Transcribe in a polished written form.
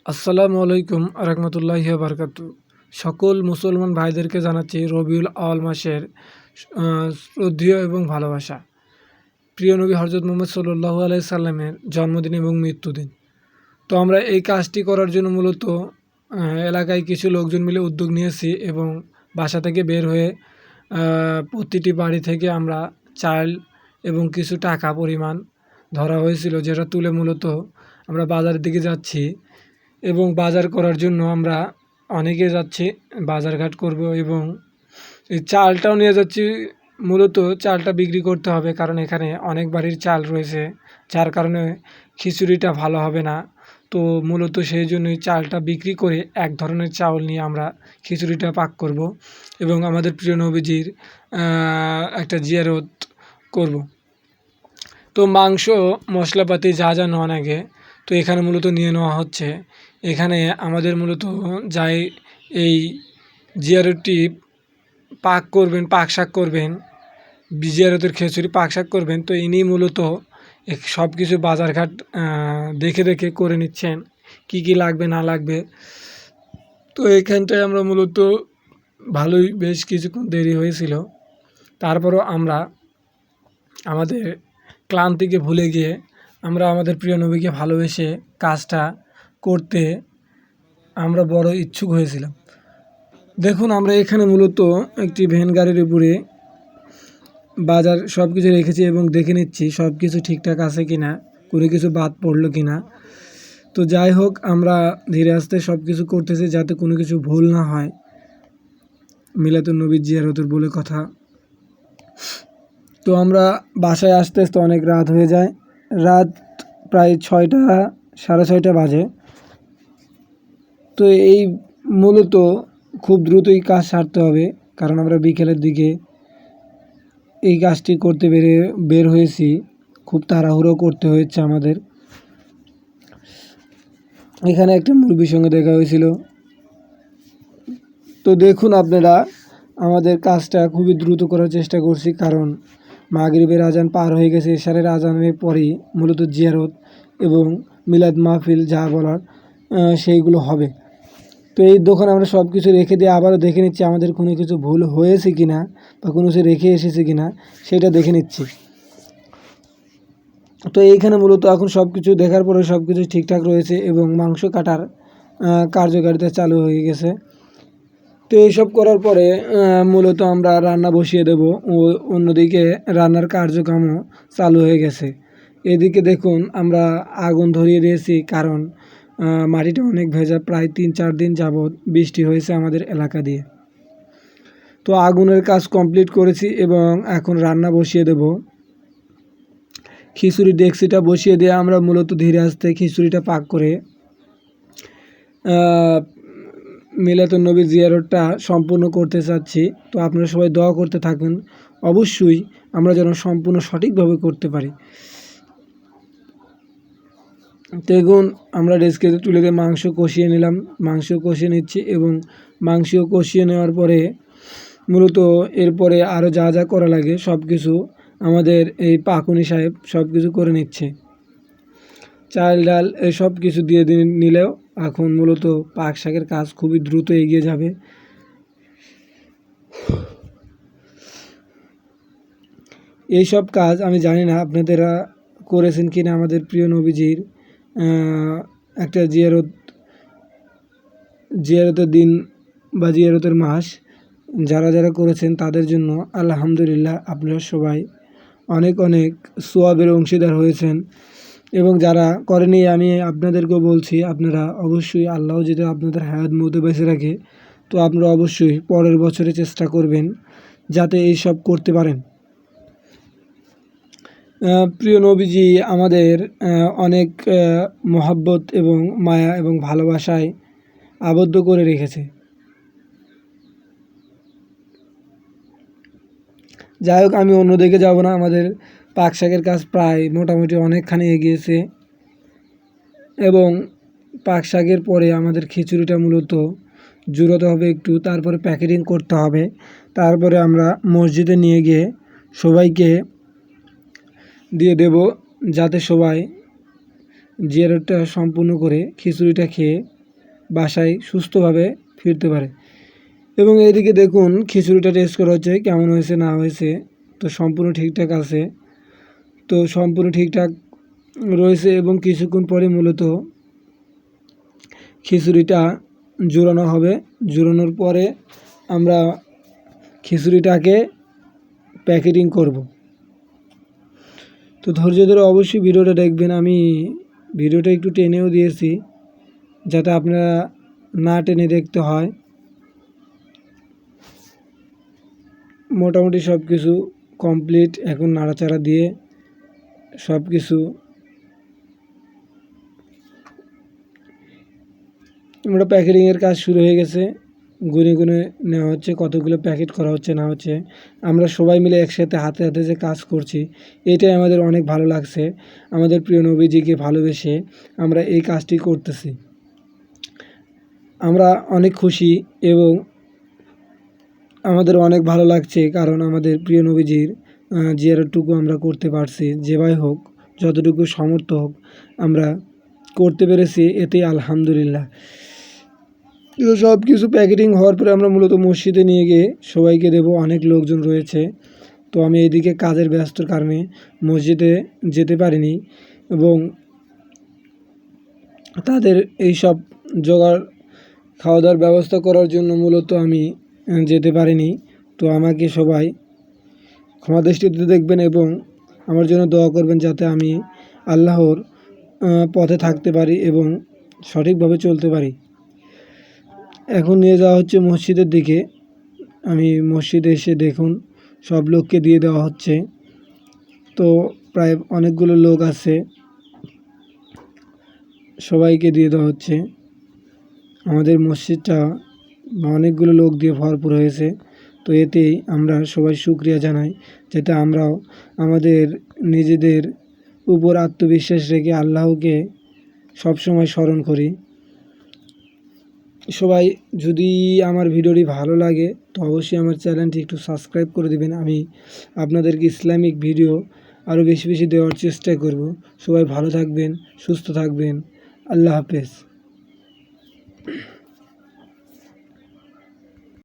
আসসালামু আলাইকুম রহমতুল্লাহি বারকাতু। সকল মুসলমান ভাইদেরকে জানাচ্ছি রবিউল আওয়াল মাসের শ্রদ্ধেয় এবং ভালোবাসা। প্রিয় নবী হজরত মুহাম্মদ সাল্লাল্লাহু আলাইহি সাল্লামের জন্মদিন এবং মৃত্যুদিন। তো আমরা এই কাজটি করার জন্য মূলত এলাকায় কিছু লোকজন মিলে উদ্যোগ নিয়েছি এবং বাসা থেকে বের হয়ে প্রতিটি বাড়ি থেকে আমরা চাল এবং কিছু টাকা পরিমাণ ধরা হয়েছিল, যেটা তুলে মূলত আমরা বাজারের দিকে যাচ্ছি এবং বাজার করার জন্য আমরা অনেকে যাচ্ছি, বাজারঘাট করব এবং এই চালটাও নিয়ে যাচ্ছি। মূলত চালটা বিক্রি করতে হবে, কারণ এখানে অনেক বাড়ির চাল রয়েছে, যার কারণে খিচুড়িটা ভালো হবে না। তো মূলত সেই জন্যই চালটা বিক্রি করে এক ধরনের চাউল নিয়ে আমরা খিচুড়িটা পাক করব এবং আমাদের প্রিয় নবীজির একটা জিয়ারত করব। তো মাংস মশলাপাতি যা যা নেওয়া লাগে, তো এখানে মূলত নিয়ে নেওয়া হচ্ছে। এখানে আমাদের মূলত যাই এই জিয়ারতটি পাক করবেন, পাক শাক করবেন, জিয়ারতের খিচুড়ি পাক শাক করবেন, তো ইনি মূলত সব কিছু বাজারঘাট দেখে দেখে করে নিচ্ছেন, কি কি লাগবে না লাগবে। তো এখানটায় আমরা মূলত ভালোই বেশ কিছুক্ষণ দেরি হয়েছিল, তারপরও আমরা আমাদের ক্লান্তিকে ভুলে গিয়ে আমরা আমাদের প্রিয় নবীকে ভালোবেসে কাজটা করতে আমরা বড় ইচ্ছুক হয়েছিলাম। দেখুন, আমরা এখানে মূলত একটি ভ্যান গাড়ির উপরে বাজার সব কিছু রেখেছি এবং দেখে নিচ্ছি সব কিছু ঠিকঠাক আছে কি না, কোনো কিছু বাদ পড়লো কি না। তো যাই হোক, আমরা ধীরে আস্তে সব কিছু করতেছি যাতে কোনো কিছু ভুল না হয়। মিলাদুন নবীর জিয়ারতের বলে কথা। তো আমরা বাসায় আসতে আসতে অনেক রাত হয়ে যায়, রাত প্রায় 6টা 6:30 বাজে। তো এই মূলত খুব দ্রুতই কাজ সারতে হবে, কারণ আমরা বিকেলের দিকে এই কাজটি করতে বের হয়েছি, খুব তাড়াহুড়ো করতে হয়েছে আমাদের। এখানে একটা মুরব্বির সঙ্গে দেখা হয়েছিল। তো দেখুন আপনারা, আমাদের কাজটা খুবই দ্রুত করার চেষ্টা করছি, কারণ মাগরিবের আজান পার হয়ে গেছে। এশারের আজানের পরেই মূলত জিয়ারত এবং মিলাদ মাহফিল যা বলার সেইগুলো হবে। তো এই দোকানে আমরা সব কিছু রেখে দিয়ে আবারও দেখে নিচ্ছি আমাদের কোনো কিছু ভুল হয়েছে কি না, বা কোনো কিছু রেখে এসেছে কি না সেটা দেখে নিচ্ছি। তো এইখানে মূলত এখন সব কিছু দেখার পরে সব কিছু ঠিকঠাক রয়েছে এবং মাংস কাটার কার্যকারিতা চালু হয়ে গেছে। তো এইসব করার পরে মূলত আমরা রান্না বসিয়ে দেব ও অন্যদিকে রান্নার কার্যক্রমও চালু হয়ে গেছে। এদিকে দেখুন, আমরা আগুন ধরিয়ে দিয়েছি, কারণ মাটিটা অনেক ভেজা, প্রায় 3-4 দিন যাবৎ বৃষ্টি হয়েছে আমাদের এলাকা দিয়ে। তো আগুনের কাজ কমপ্লিট করেছি এবং এখন রান্না বসিয়ে দেব। খিচুড়ি ডেকচিটা বসিয়ে দিয়ে আমরা মূলত ধীরে আস্তে খিচুড়িটা পাক করে মিলাদুন নবী জিয়ারতটা সম্পূর্ণ করতে চাচ্ছি। তো আপনারা সবাই দোয়া করতে থাকুন, অবশ্যই আমরা যেন সম্পূর্ণ সঠিকভাবে করতে পারি। দেখুন, আমরা ডেস্কে তুলে দিয়ে মাংস কষিয়ে নিলাম, মাংস কষিয়ে নিচ্ছি এবং মাংস কষিয়ে নেওয়ার পরে মূলত এরপরে আরও যা যা করা লাগে সব কিছু আমাদের এই পাকুনি সাহেব সব কিছু করে নিচ্ছে। চাল ডাল সব কিছু দিয়ে নিলেও এখন মূলত পাক শাকের কাজ খুবই দ্রুত এগিয়ে যাবে। এই সব কাজ আমি জানি না আপনারা করেছেন কি না। আমাদের প্রিয় নবীজির একটা জিয়ারতের দিন বা জিয়ারতের মাস যারা যারা করেছেন তাদের জন্য আলহামদুলিল্লাহ, আপনারা সবাই অনেক অনেক সোয়াবের অংশীদার হয়েছেন। এবং যারা করেনি, আমি আপনাদেরকেও বলছি, আপনারা অবশ্যই, আল্লাহ যদি আপনাদের হায়াত মতে বেঁচে রাখে, তো আপনারা অবশ্যই পরের বছরে চেষ্টা করবেন যাতে এই সব করতে পারেন। প্রিয় নবীজি আমাদের অনেক মহাব্বত এবং মায়া এবং ভালোবাসায় আবদ্ধ করে রেখেছে। যাই হোক, আমি অন্যদিকে যাব না। আমাদের পাক শাকের কাজ প্রায় মোটামুটি অনেকখানি এগিয়েছে এবং পাক শাকের পরে আমাদের খিচুড়িটা মূলত জুড়াতে হবে একটু, তারপরে প্যাকেটিং করতে হবে, তারপরে আমরা মসজিদে নিয়ে গিয়ে সবাইকে দিয়ে দেব, যাতে সবাই জিয়ারতটা সম্পূর্ণ করে খিচুড়িটা খেয়ে বাসায় সুস্থভাবে ফিরতে পারে। এবং এইদিকে দেখুন খিচুড়িটা টেস্ট করা হচ্ছে কেমন হয়েছে না হয়েছে। তো সম্পূর্ণ ঠিকঠাক আছে, তো সম্পূর্ণ ঠিকঠাক রয়েছে। এবং কিছুক্ষণ পরে মূলত খিচুড়িটা জোড়ানো হবে। জোড়ানোর পরে আমরা খিচুড়িটাকে প্যাকেটিং করব। তো ধৈর্য ধরে অবশ্যই ভিডিওটা দেখবেন। আমি ভিডিওটা একটু টেনেও দিয়েছি যাতে আপনারা না টেনে দেখতে হয়। মোটামুটি সব কিছু কমপ্লিট। এখন নাড়াচাড়া দিয়ে সব কিছু আমরা প্যাকেটিংয়ের কাজ শুরু হয়ে গেছে। গুনে গুনে নেওয়া হচ্ছে কতগুলো প্যাকেট করা হচ্ছে না হচ্ছে। আমরা সবাই মিলে একসাথে হাতে হাতে যে কাজ করছি এটাই আমাদের অনেক ভালো লাগছে। আমাদের প্রিয় নবীজিকে ভালোবেসে আমরা এই কাজটি করতেছি। আমরা অনেক খুশি এবং আমাদের অনেক ভালো লাগছে, কারণ আমাদের প্রিয় নবীজির জিয়ারতটুকু আমরা করতে পারছি। যেভাবে হোক, যতটুকু সামর্থ্য হোক আমরা করতে পেরেছি, এতেই আলহামদুলিল্লাহ। তো সব কিছু প্যাকেটিং হওয়ার পরে আমরা মূলত মসজিদে নিয়ে গিয়ে সবাইকে দেবো। অনেক লোকজন রয়েছে, তো আমি এদিকে কাজের ব্যস্ততার কারণে মসজিদে যেতে পারিনি এবং তাদের এই সব জোগাড় খাওয়া দাওয়ার ব্যবস্থা করার জন্য মূলত আমি যেতে পারিনি। তো আমাকে সবাই ক্ষমা দৃষ্টিতে দেখবেন এবং আমার জন্য দোয়া করবেন যাতে আমি আল্লাহর পথে থাকতে পারি এবং সঠিকভাবে চলতে পারি। এখন নিয়ে যাওয়া হচ্ছে মসজিদের দিকে। আমি মসজিদে এসে দেখুন সব লোককে দিয়ে দেওয়া হচ্ছে। তো প্রায় অনেকগুলো লোক আছে, সবাইকে দিয়ে দেওয়া হচ্ছে। আমাদের মসজিদটা অনেকগুলো লোক দিয়ে ভরপুর হয়েছে। তো এতেই আমরা সবাই শুকরিয়া জানাই, যাতে আমরাও আমাদের নিজেদের উপর আত্মবিশ্বাস রেখে আল্লাহকে সবসময় স্মরণ করি। সবাই যদি আমার ভিডিওটি ভালো লাগে তো অবশ্যই আমার চ্যানেলটি একটু সাবস্ক্রাইব করে দেবেন। আমি আপনাদেরকে ইসলামিক ভিডিও আরও বেশি বেশি দেওয়ার চেষ্টা করব। সবাই ভালো থাকবেন, সুস্থ থাকবেন। আল্লাহ হাফেজ।